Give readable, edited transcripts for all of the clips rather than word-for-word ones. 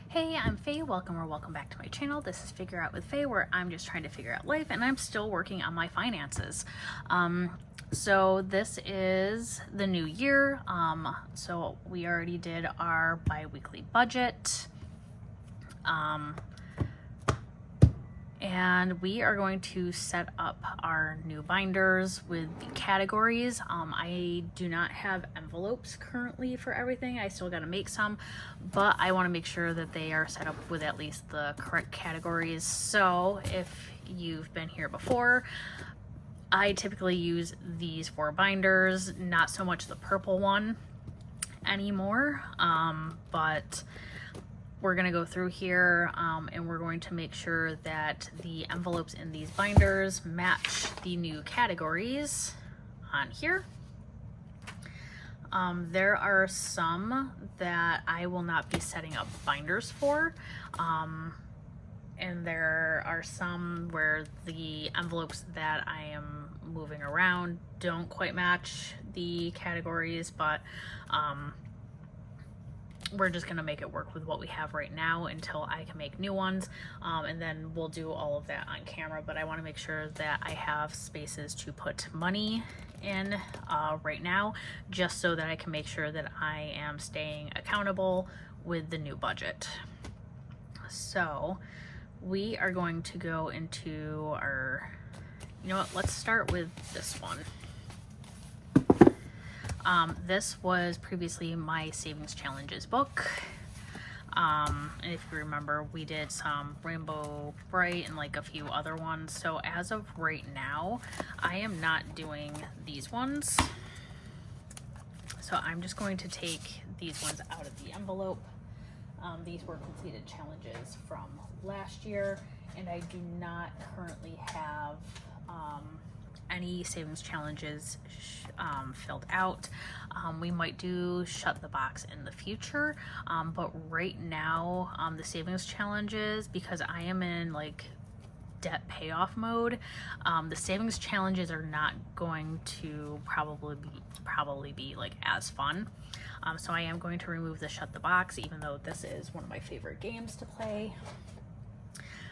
Hey, I'm Faye. Welcome back to my channel. This is Figure Out with Faye, where I'm just trying to figure out life and I'm still working on my finances. So this is the new year. So we already did our bi-weekly budget. And we are going to set up our new binders with the categories. I do not have envelopes currently for everything. I still got to make some, but I want to make sure that they are set up with at least the correct categories. So if you've been here before, I typically use these 4 binders, not so much the purple one anymore, but we're going to go through here and we're going to make sure that the envelopes in these binders match the new categories on here. There are some that I will not be setting up binders for, and there are some where the envelopes that I am moving around don't quite match the categories, but we're just gonna make it work with what we have right now until I can make new ones, and then we'll do all of that on camera. But I want to make sure that I have spaces to put money in right now, just so that I can make sure that I am staying accountable with the new budget. So we are going to go into our, you know what, let's start with this one. This was previously my savings challenges book. And if you remember, we did some Rainbow Bright and like a few other ones. So as of right now, I am not doing these ones. So I'm just going to take these ones out of the envelope. These were completed challenges from last year, and I do not currently have any savings challenges filled out. We might do shut the box in the future, but right now the savings challenges, because I am in like debt payoff mode, the savings challenges are not going to probably be like as fun. So I am going to remove the shut the box, even though this is one of my favorite games to play.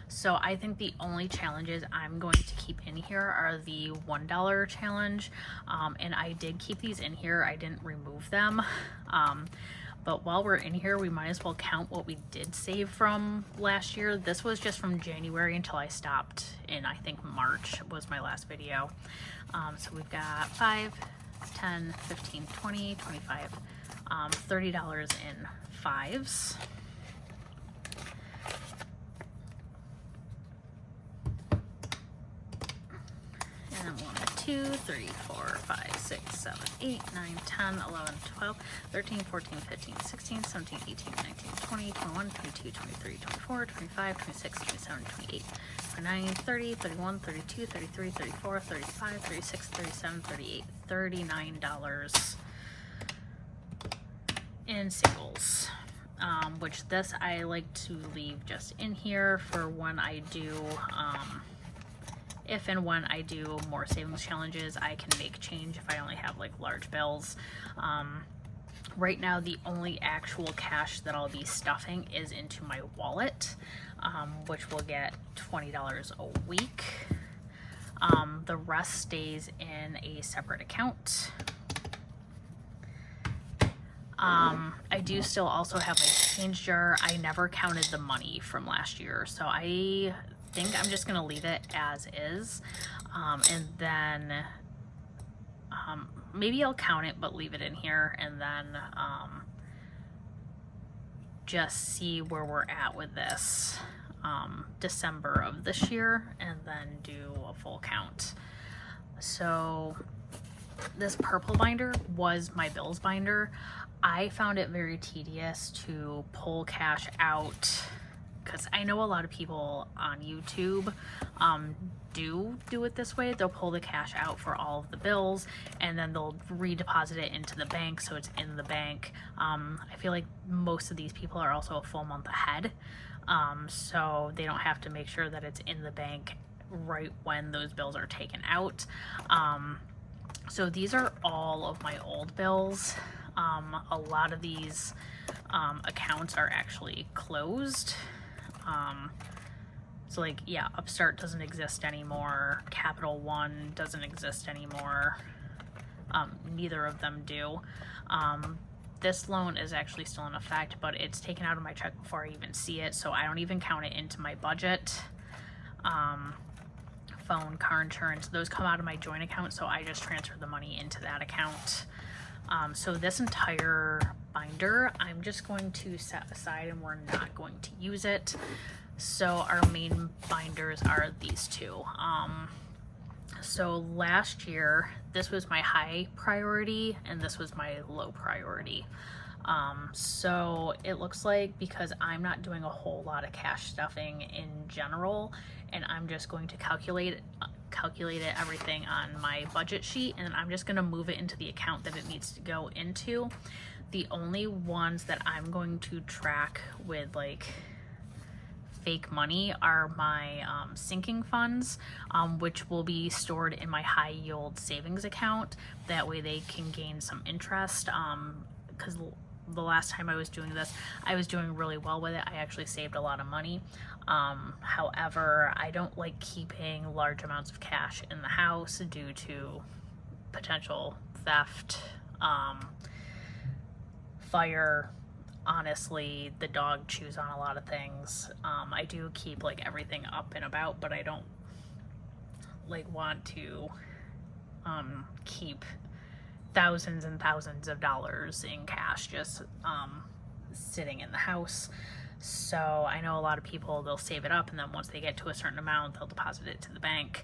So I think the only challenges I'm going to keep in here are the $1 challenge, and I did keep these in here. I didn't remove them, but while we're in here, we might as well count what we did save from last year. This was just from January until I stopped in, I think, March was my last video. So we've got 5, 10, 15, 20, 25, $30 in fives. And 1, 2, 3, 4, 5, 6, 7, 8, 9, 10, 11, 12, 13, 14, 15, 16, 17, 18, 19, 20, 21, 22, 23, 24, 25, 26, 27, 28, 29, 30, 31, 32, 33, 34, 35, 36, 37, 38, $39 in singles. Which this I like to leave just in here for when I do if and when I do more savings challenges. I can make change if I only have like large bills. Right now the only actual cash that I'll be stuffing is into my wallet, which will get $20 a week. The rest stays in a separate account. I do still also have my change jar. I never counted the money from last year, so I think I'm just gonna leave it as is, and then maybe I'll count it but leave it in here, and then just see where we're at with this December of this year, and then do a full count. So this purple binder was my bills binder. I found it very tedious to pull cash out, because I know a lot of people on YouTube do it this way. They'll pull the cash out for all of the bills and then they'll redeposit it into the bank so it's in the bank. I feel like most of these people are also a full month ahead, so they don't have to make sure that it's in the bank right when those bills are taken out. So these are all of my old bills. A lot of these accounts are actually closed. So like, yeah, Upstart doesn't exist anymore. Capital One doesn't exist anymore. Neither of them do. This loan is actually still in effect, but it's taken out of my check before I even see it, so I don't even count it into my budget. Phone, car insurance, those come out of my joint account, so I just transfer the money into that account. So this entire binder, I'm just going to set aside and we're not going to use it. So our main binders are these two. So last year, this was my high priority and this was my low priority. So it looks like, because I'm not doing a whole lot of cash stuffing in general, and I'm just going to calculate it everything on my budget sheet, and I'm just going to move it into the account that it needs to go into. The only ones that I'm going to track with like fake money are my sinking funds, which will be stored in my high yield savings account. That way they can gain some interest, because the last time I was doing this, I was doing really well with it. I actually saved a lot of money. However, I don't like keeping large amounts of cash in the house due to potential theft, fire. Honestly, the dog chews on a lot of things. I do keep like everything up and about, but I don't like want to keep thousands and thousands of dollars in cash just sitting in the house. So I know a lot of people, they'll save it up and then once they get to a certain amount, they'll deposit it to the bank.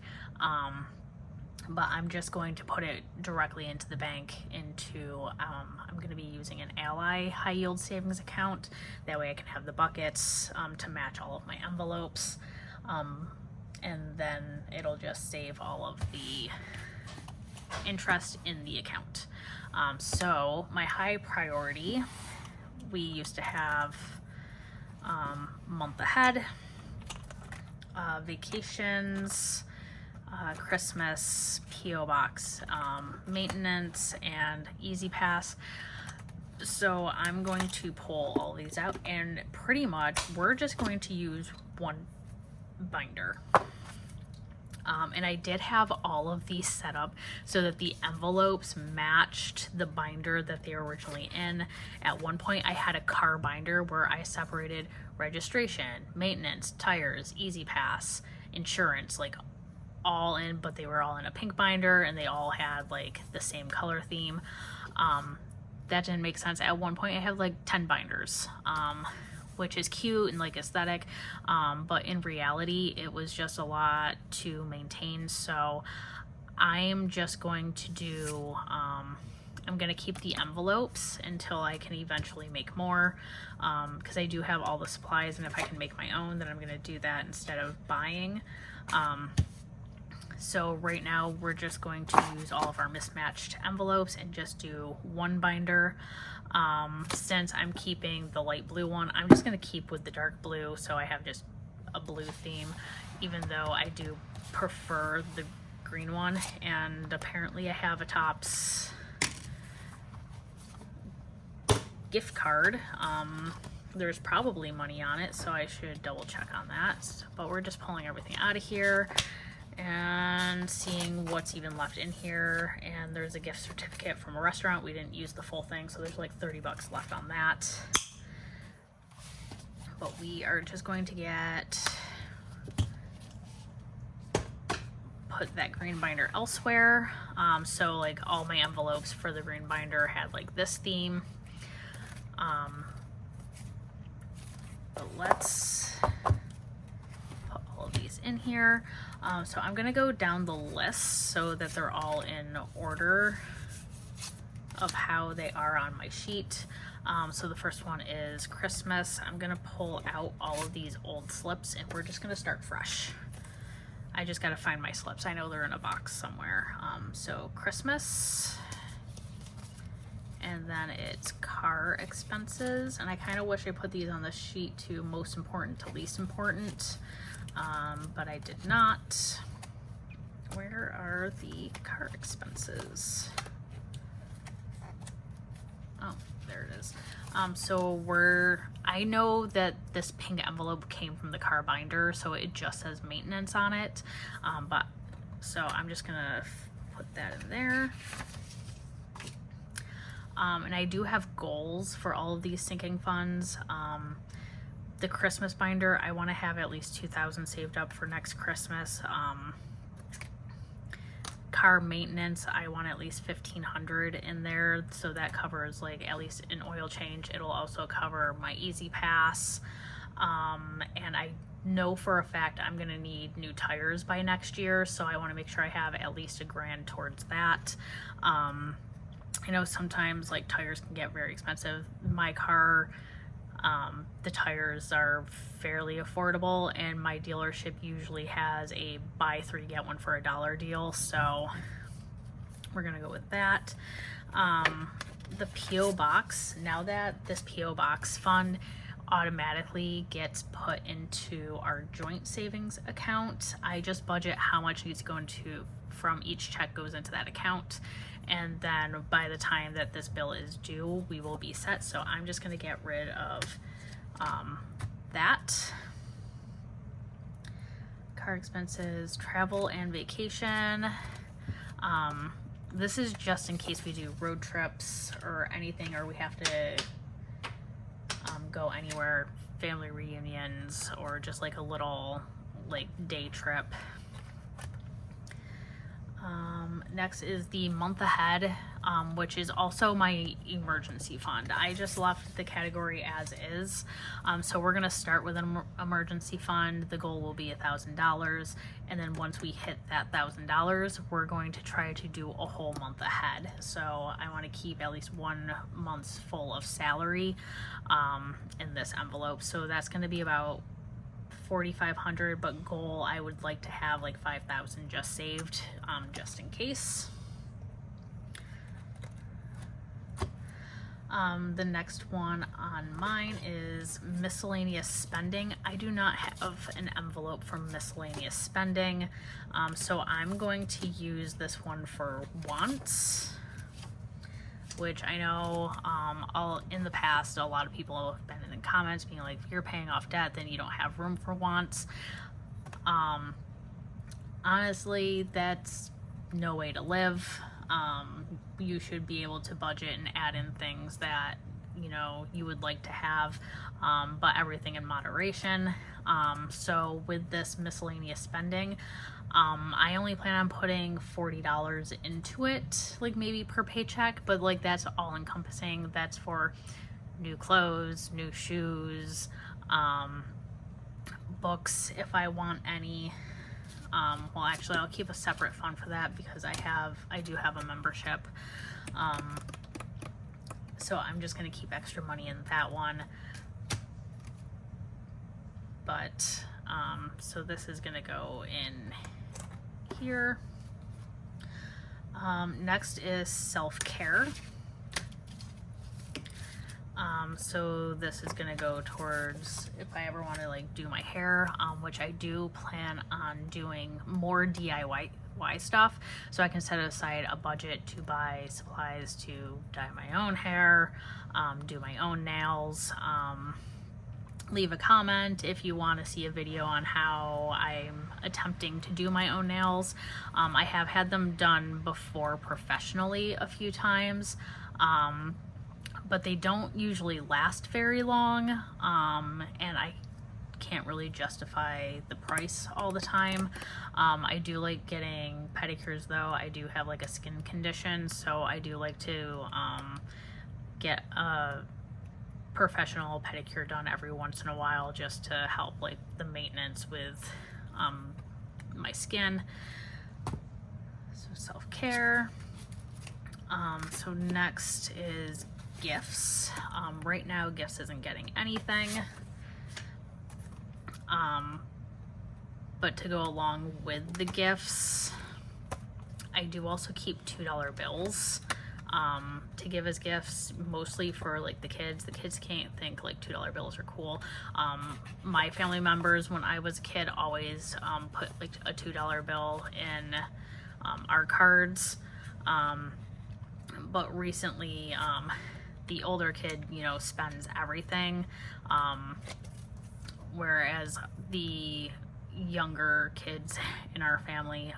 But I'm just going to put it directly into the bank into, I'm going to be using an Ally high yield savings account. That way I can have the buckets to match all of my envelopes. And then it'll just save all of the interest in the account. So my high priority, we used to have month ahead, vacations, Christmas, PO box, maintenance, and Easy Pass. So I'm going to pull all these out, and pretty much we're just going to use one binder. And I did have all of these set up so that the envelopes matched the binder that they were originally in. At one point I had a car binder where I separated registration, maintenance, tires, Easy Pass, insurance, like all in, but they were all in a pink binder and they all had like the same color theme. That didn't make sense. At one point I had like 10 binders, which is cute and like aesthetic, but in reality it was just a lot to maintain. So I'm just going to do, I'm going to keep the envelopes until I can eventually make more, because I do have all the supplies, and if I can make my own, then I'm going to do that instead of buying. So right now we're just going to use all of our mismatched envelopes and just do one binder. Since I'm keeping the light blue one, I'm just going to keep with the dark blue, so I have just a blue theme, even though I do prefer the green one. And apparently I have a Topps gift card. There's probably money on it, so I should double check on that. But we're just pulling everything out of here and seeing what's even left in here. And there's a gift certificate from a restaurant. We didn't use the full thing, so there's like 30 bucks left on that. But we are just going to put that green binder elsewhere. So like all my envelopes for the green binder had like this theme. But let's put all of these in here. So I'm gonna go down the list so that they're all in order of how they are on my sheet. So the first one is Christmas. I'm gonna pull out all of these old slips and we're just gonna start fresh. I just gotta find my slips. I know they're in a box somewhere. So Christmas, and then it's car expenses. And I kind of wish I put these on the sheet to most important to least important, but I did not. Where are the car expenses? Oh, there it is. So I know that this pink envelope came from the car binder, so it just says maintenance on it. So I'm just gonna put that in there. And I do have goals for all of these sinking funds. The Christmas binder, I want to have at least $2,000 saved up for next Christmas. Car maintenance, I want at least $1,500 in there, so that covers like at least an oil change. It'll also cover my Easy Pass, and I know for a fact I'm gonna need new tires by next year, so I want to make sure I have at least $1,000 towards that. I know sometimes like tires can get very expensive. My car, the tires are fairly affordable, and my dealership usually has a buy 3 get 1 for $1 deal, so we're gonna go with that. The PO box, now that this PO box fund automatically gets put into our joint savings account, I just budget how much needs to go into from each check goes into that account, and then by the time that this bill is due, we will be set. So I'm just going to get rid of that. Car expenses, travel and vacation. This is just in case we do road trips or anything, or we have to go anywhere, family reunions, or just like a little like day trip. Next is the month ahead, which is also my emergency fund. I just left the category as is. So we're going to start with an emergency fund. The goal will be $1,000. And then once we hit that $1,000, we're going to try to do a whole month ahead. So I want to keep at least 1 month's full of salary in this envelope. So that's going to be about $4,500, but goal I would like to have like $5,000 just saved, just in case. The next one on mine is miscellaneous spending. I do not have an envelope for miscellaneous spending, so I'm going to use this one for wants, which I know in the past a lot of people have been in the comments being like, if you're paying off debt, then you don't have room for wants. Honestly, that's no way to live. You should be able to budget and add in things that you would like to have, but everything in moderation. So with this miscellaneous spending, I only plan on putting $40 into it, like maybe per paycheck, but like that's all encompassing. That's for new clothes, new shoes, books if I want any. Well, actually I'll keep a separate fund for that because I do have a membership. So I'm just going to keep extra money in that one. But so this is going to go in here. Next is self-care. So this is going to go towards if I ever want to like do my hair, which I do plan on doing more DIY stuff, so I can set aside a budget to buy supplies to dye my own hair, do my own nails. Leave a comment if you want to see a video on how I'm attempting to do my own nails. I have had them done before professionally a few times, but they don't usually last very long, and I can't really justify the price all the time. I do like getting pedicures though. I do have like a skin condition, so I do like to get a professional pedicure done every once in a while just to help like the maintenance with my skin. So self-care. So next is gifts. Right now gifts isn't getting anything, but to go along with the gifts, I do also keep $2 bills to give as gifts, mostly for like the kids. The kids can't think like $2 bills are cool. My family members when I was a kid always put like a $2 bill in our cards, but recently the older kid, you know, spends everything, whereas the younger kids in our family,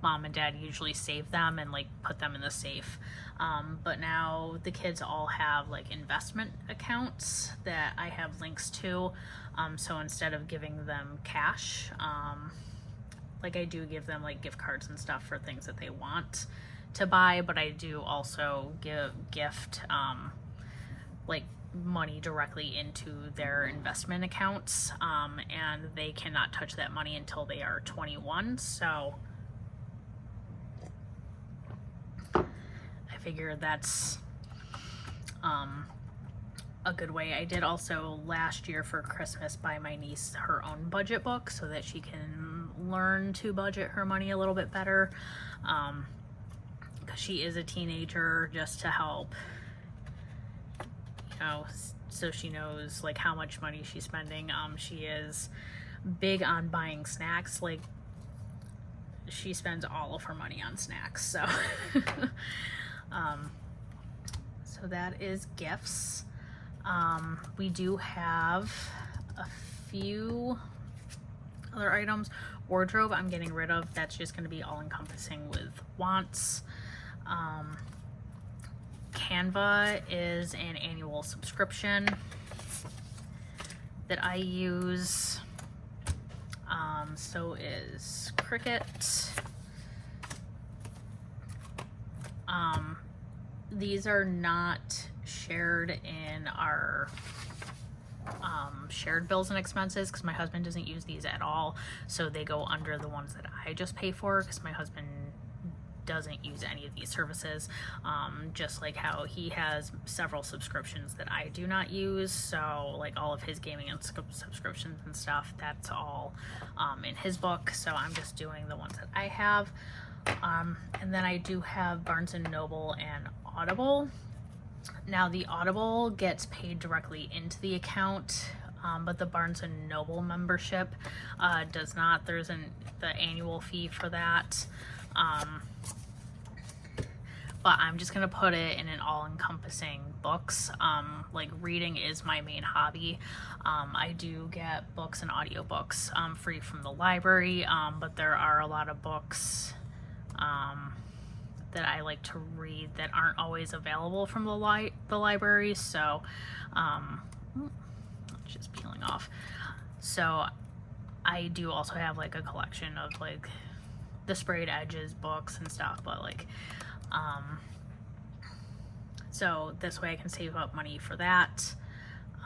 mom and dad usually save them and like put them in the safe. But now the kids all have like investment accounts that I have links to. So instead of giving them cash, like I do give them like gift cards and stuff for things that they want to buy, but I do also gift like money directly into their investment accounts, and they cannot touch that money until they are 21. So I figure that's a good way. I did also last year for Christmas buy my niece her own budget book so that she can learn to budget her money a little bit better, because she is a teenager, just to help, you know, so she knows like how much money she's spending. She is big on buying snacks. Like she spends all of her money on snacks. So so that is gifts. We do have a few other items. Wardrobe I'm getting rid of. That's just going to be all encompassing with wants. Canva is an annual subscription that I use. So is Cricut. These are not shared in our shared bills and expenses because my husband doesn't use these at all. So they go under the ones that I just pay for because my husband doesn't use any of these services, just like how he has several subscriptions that I do not use. So like all of his gaming and subscriptions and stuff, that's all in his book. So I'm just doing the ones that I have. And then I do have Barnes and Noble and Audible. Now the Audible gets paid directly into the account, but the Barnes and Noble membership does not. There's the annual fee for that. But I'm just gonna put it in an all-encompassing books. Like reading is my main hobby. I do get books and audiobooks free from the library, but there are a lot of books that I like to read that aren't always available from the library. So it's just peeling off. So I do also have like a collection of like the sprayed edges books and stuff, but like so this way I can save up money for that.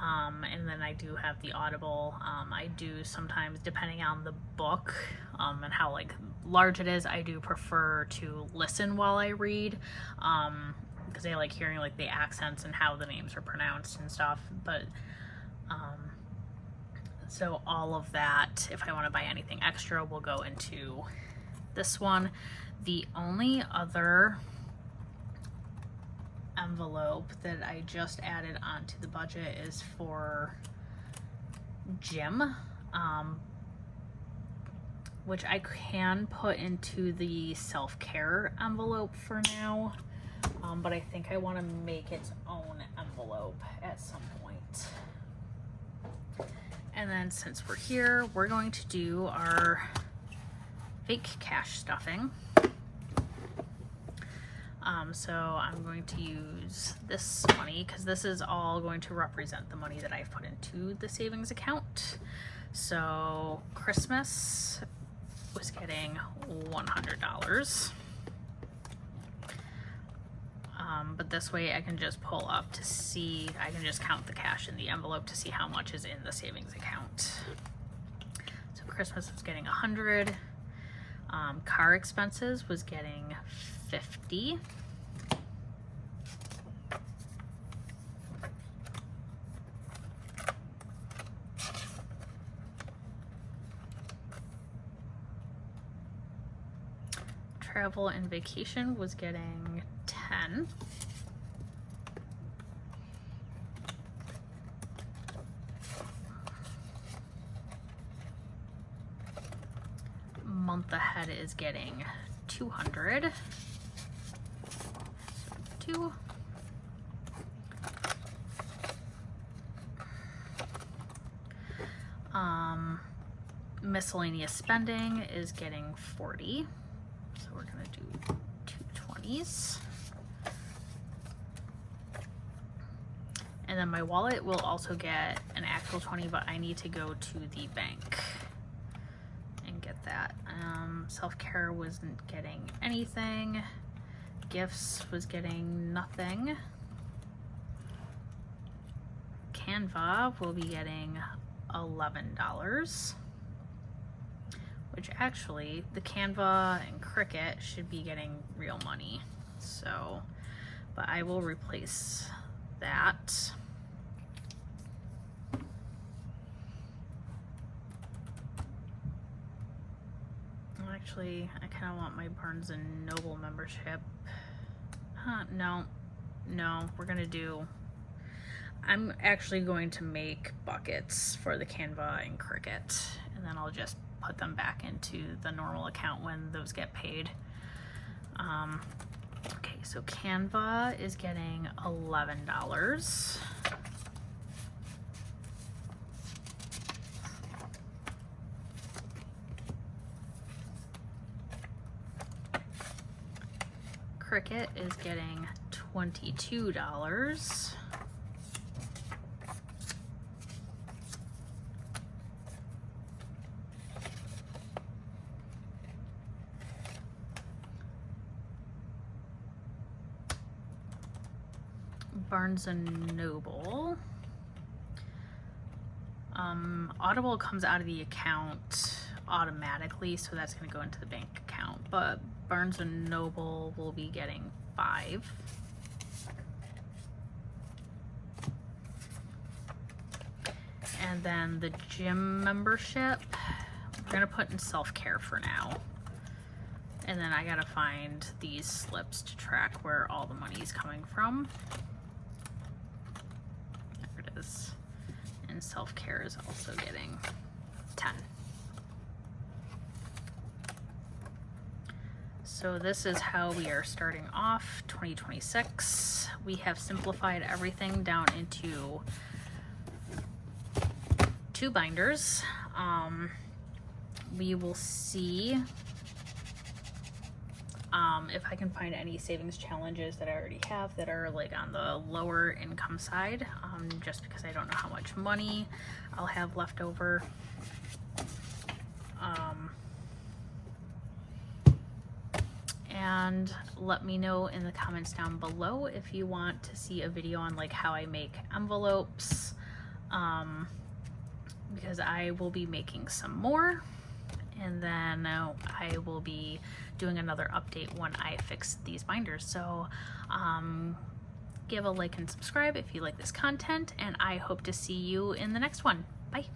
And then I do have the Audible. I do sometimes, depending on the book and how like large it is, I do prefer to listen while I read, because I like hearing like the accents and how the names are pronounced and stuff. But so all of that, if I want to buy anything extra, will go into this one. The only other envelope that I just added onto the budget is for gym, which I can put into the self-care envelope for now, but I think I want to make its own envelope at some point. And then since we're here, we're going to do our fake cash stuffing. So I'm going to use this money because this is all going to represent the money that I've put into the savings account. So Christmas was getting $100. But this way I can just pull up to see, I can just count the cash in the envelope to see how much is in the savings account. So Christmas was getting 100. Car expenses was getting 50. Travel and vacation was getting 10. Month ahead is getting 200. So 2. Miscellaneous spending is getting 40. So we're gonna do 220s. And then my wallet will also get an actual 20, but I need to go to the bank and get that. Self-care wasn't getting anything. Gifts was getting nothing. Canva will be getting $11, which actually the Canva and Cricut should be getting real money. So, but I will replace that. Actually, I kind of want my Barnes and Noble membership. No, we're gonna do, I'm actually going to make buckets for the Canva and Cricut, and then I'll just put them back into the normal account when those get paid. Okay, so Canva is getting $11. Cricut is getting $22. Barnes and Noble. Audible comes out of the account automatically, so that's going to go into the bank account, but Barnes and Noble will be getting 5. And then the gym membership, we're going to put in self-care for now. And then I got to find these slips to track where all the money is coming from. There it is. And self-care is also getting 10. So this is how we are starting off 2026. We have simplified everything down into 2 binders. We will see if I can find any savings challenges that I already have that are like on the lower income side, just because I don't know how much money I'll have left over. And let me know in the comments down below if you want to see a video on like how I make envelopes, because I will be making some more, and then I will be doing another update when I fix these binders. So give a like and subscribe if you like this content, and I hope to see you in the next one. Bye.